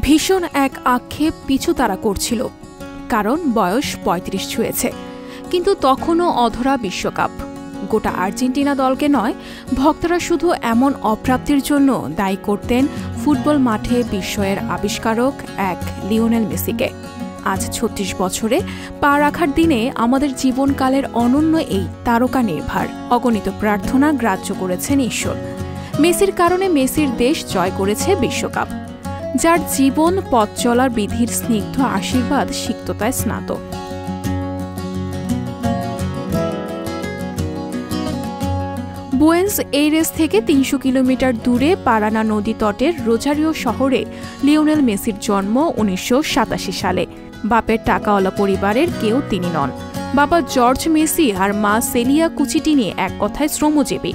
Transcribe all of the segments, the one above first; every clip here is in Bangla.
ভীষণ এক আক্ষেপ পিছু তারা করছিল, কারণ বয়স ৩৫ ছুঁয়েছে, কিন্তু তখনও অধরা বিশ্বকাপ। গোটা আর্জেন্টিনা দলকে নয়, ভক্তরা শুধু এমন অপ্রাপ্তির জন্য দায়ী করতেন ফুটবল মাঠে বিস্ময়ের আবিষ্কারক এক লিওনেল মেসিকে। আজ ৩৬ বছরে পা রাখার দিনে আমাদের জীবনকালের অনন্য এই তারকা নির্ভর অগণিত প্রার্থনা গ্রাহ্য করেছেন ঈশ্বর। মেসির কারণে মেসির দেশ জয় করেছে বিশ্বকাপ, যার জীবন পথ চলার বিধির স্নিগ্ধ আশীর্বাদ সিক্ততায় স্নাত। বুয়েন্স এইরেস থেকে ৩০০ কিলোমিটার দূরে পারানা নদী তটের রোজারিও শহরে লিওনেল মেসির জন্ম ১৯৮৭ সালে। বাপের টাকাওয়ালা পরিবারের কেউ তিনি নন। বাবা জর্জ মেসি আর মা সেলিয়া কুচিটিনি এক কথায় শ্রমজীবী।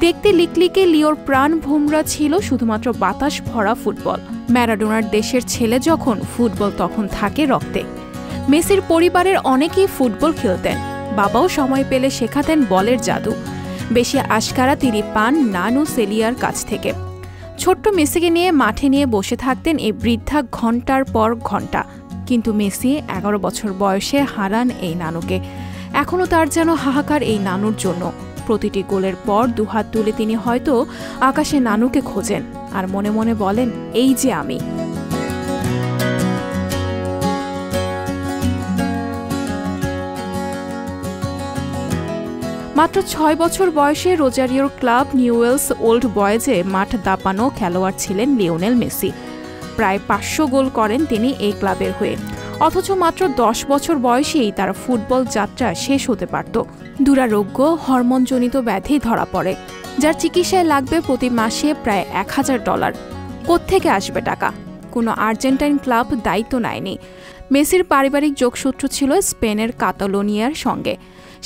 দেখতে লিকলিকে লিওর প্রাণ ভোমরা ছিল শুধুমাত্র বাতাস ভরা ফুটবল। ম্যারাডোনার দেশের ছেলে যখন, ফুটবল তখন থাকে রক্তে। মেসির পরিবারের অনেকেই ফুটবল খেলতেন। বাবাও সময় পেলে শেখাতেন বলের জাদু। বেশি আশকারা তিনি পান নানু সেলিয়ার কাছ থেকে। ছোট্ট মেসিকে নিয়ে মাঠে নিয়ে বসে থাকতেন এই বৃদ্ধা ঘণ্টার পর ঘণ্টা। কিন্তু মেসি ১১ বছর বয়সে হারান এই নানুকে। এখনও তার যেন হাহাকার এই নানুর জন্য। প্রতিটি গোলের পর দুহাত তুলে তিনি হয়তো আকাশে নানুকে খোঁজেন আর মনে মনে বলেন, এই যে আমি। মাত্র ৬ বছর বয়সে রোজারিওর ক্লাব নিউওয়েলস ওল্ড বয়েজে মাঠ দাপানো খেলোয়াড় ছিলেন লিওনেল মেসি। প্রায় ৫০০ গোল করেন তিনি এই ক্লাবের হয়ে। অথচ মাত্র ১০ বছর বয়সেই তার ফুটবল যাত্রা শেষ হতে পারত। দুরারোগ্য হরমোনজনিত ব্যাধি ধরা পড়ে, যার চিকিৎসায় লাগবে প্রতি মাসে প্রায় $১,০০০। কোত্থেকে আসবে টাকা? কোনো আর্জেন্টাইন ক্লাব দায়িত্ব নেয়নি। মেসির পারিবারিক যোগসূত্র ছিল স্পেনের কাতালোনিয়ার সঙ্গে।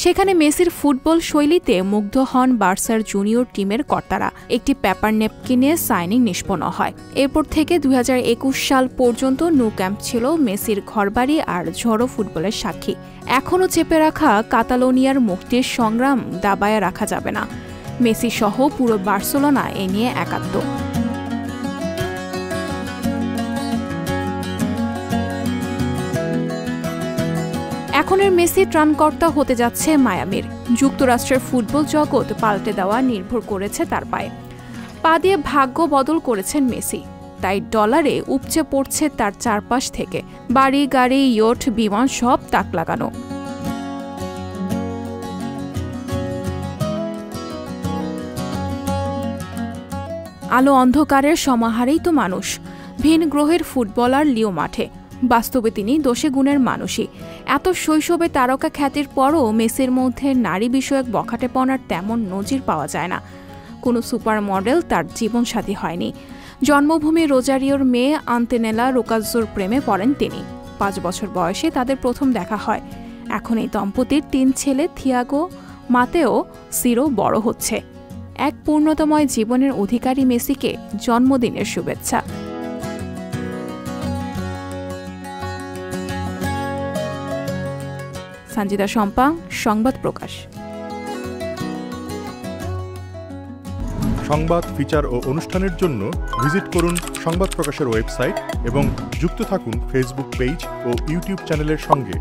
সেখানে মেসির ফুটবল শৈলীতে মুগ্ধ হন বার্সার জুনিয়র টিমের কর্তারা। একটি পেপার নেপকিনে সাইনিং নিষ্পন্ন হয়। এরপর থেকে ২০২১ সাল পর্যন্ত নো ক্যাম্প ছিল মেসির ঘরবাড়ি আর ঝড়ো ফুটবলের সাক্ষী। এখনও চেপে রাখা কাতালোনিয়ার মুক্তির সংগ্রাম দাবায় রাখা যাবে না। মেসি সহ পুরো বার্সেলোনা এ নিয়ে একাত্ম। এখনের মেসি ত্রাণকর্তা হতে যাচ্ছে মায়ামির। যুক্তরাষ্ট্রের ফুটবল জগৎ পাল্টে দেওয়া নির্ভর করেছে তার পায়ে। পা দিয়ে ভাগ্য বদল করেছেন মেসি, তাই ডলারে উপচে পড়ছে তার চারপাশ থেকে। বাড়ি, গাড়ি, ইয়ট, বিমান সব তাক লাগানো। আলো অন্ধকারের সমাহারেই তো মানুষ। ভিন গ্রহের ফুটবলার লিও মাঠে। বাস্তবে তিনি দোষে গুণের মানুষই। এত শৈশবে তারকা খ্যাতির পরও মেসির মধ্যে নারী বিষয়ক বখাটেপনার তেমন নজির পাওয়া যায় না। কোনো সুপার মডেল তার জীবনসাথী হয়নি। জন্মভূমি রোজারিওর মেয়ে আন্তেনেলা রোকাজ্জোর প্রেমে পড়েন তিনি। ৫ বছর বয়সে তাদের প্রথম দেখা হয়। এখন এই দম্পতির ৩ ছেলে থিয়াগো, মাতেও, সিরো বড় হচ্ছে। এক পূর্ণতাময় জীবনের অধিকারী মেসিকে জন্মদিনের শুভেচ্ছা। সঞ্জিতা শম্পা, সংবাদ প্রকাশ। সংবাদ, ফিচার ও অনুষ্ঠানের জন্য ভিজিট করুন সংবাদ প্রকাশের ওয়েবসাইট এবং যুক্ত থাকুন ফেসবুক পেজ ও ইউটিউব চ্যানেলের সঙ্গে।